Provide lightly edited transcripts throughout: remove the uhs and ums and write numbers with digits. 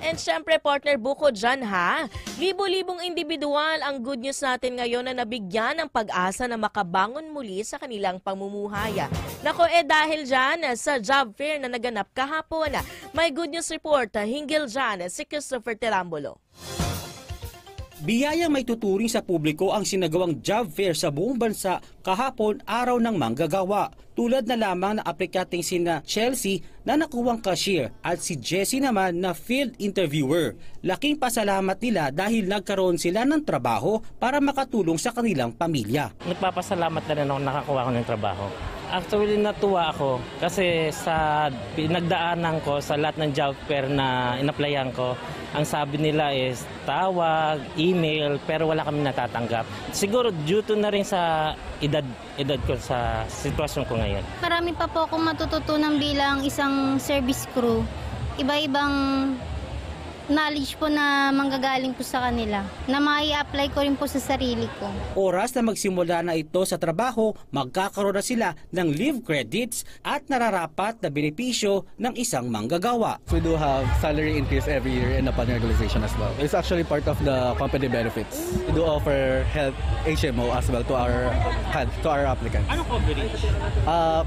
And syempre, partner, bukod dyan ha, libo-libong individual ang good news natin ngayon na nabigyan ng pag-asa na makabangon muli sa kanilang pamumuhaya. Nako, dahil dyan sa job fair na naganap kahapon, may good news report hinggil dyan si Christopher Terambulo. Biyayang may tuturing sa publiko ang sinagawang job fair sa buong bansa kahapon araw ng manggagawa. Tulad na lamang na aplikating sina Chelsea na nakuwang cashier at si Jessie naman na field interviewer. Laking pasalamat nila dahil nagkaroon sila ng trabaho para makatulong sa kanilang pamilya. Nagpapasalamat na rin ako nakakuha ko ng trabaho. Actually, natuwa ako kasi sa pinagdaanan ko sa lahat ng job fair na inaplayan ko, ang sabi nila is tawag, email, pero wala kami natatanggap. Siguro due to na rin sa edad ko sa sitwasyon ko ngayon. Marami pa po akong matututunan bilang isang service crew. Iba-ibang knowledge po na manggagaling po sa kanila, na mai-apply ko rin po sa sarili ko. Oras na magsimula na ito sa trabaho, magkakaroon na sila ng leave credits at nararapat na benepisyo ng isang manggagawa. We do have salary increase every year and upon regularization as well. It's actually part of the company benefits. We do offer health HMO as well to our applicants. Anong coverage?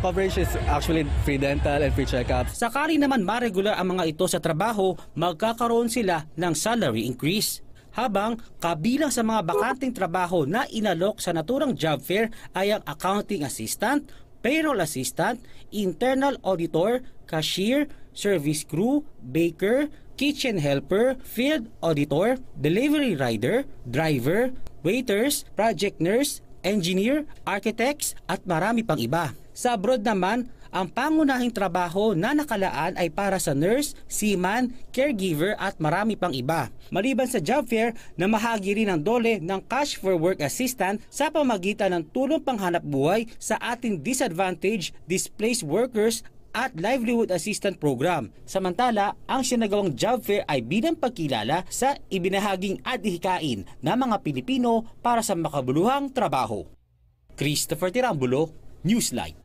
Coverage is actually free dental and free checkups. Sakali naman maregular ang mga ito sa trabaho, magkakaroon sila ng salary increase. Habang kabilang sa mga bakanting trabaho na inalok sa naturang job fair ay ang accounting assistant, payroll assistant, internal auditor, cashier, service crew, baker, kitchen helper, field auditor, delivery rider, driver, waiters, project nurse, engineer, architects at marami pang iba. Sa abroad naman, ang pangunahing trabaho na nakalaan ay para sa nurse, seaman, caregiver at marami pang iba. Maliban sa job fair, namahagi rin ang DOLE ng Cash for Work Assistant sa pamagitan ng tulong panghanap buhay sa ating disadvantaged displaced workers at Livelihood Assistant Program. Samantala, ang sinagawang job fair ay bilang pagkilala sa ibinahaging adhikain ng mga Pilipino para sa makabuluhang trabaho. Christopher Terambulo, Newsline.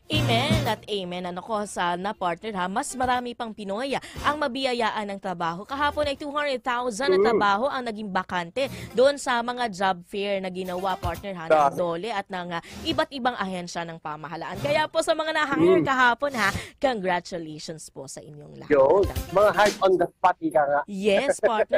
Amen at amen. Ano ko sana, partner ha, mas marami pang Pinoy ang mabiyayaan ng trabaho. Kahapon ay 200,000 na trabaho ang naging bakante doon sa mga job fair na ginawa, partner ha, ng DOLE at ng iba't ibang ahensya ng pamahalaan. Kaya po sa mga na-hire kahapon ha, congratulations po sa inyong lahat. Yo, mga hype on the spot, ika nga. Yes, partner.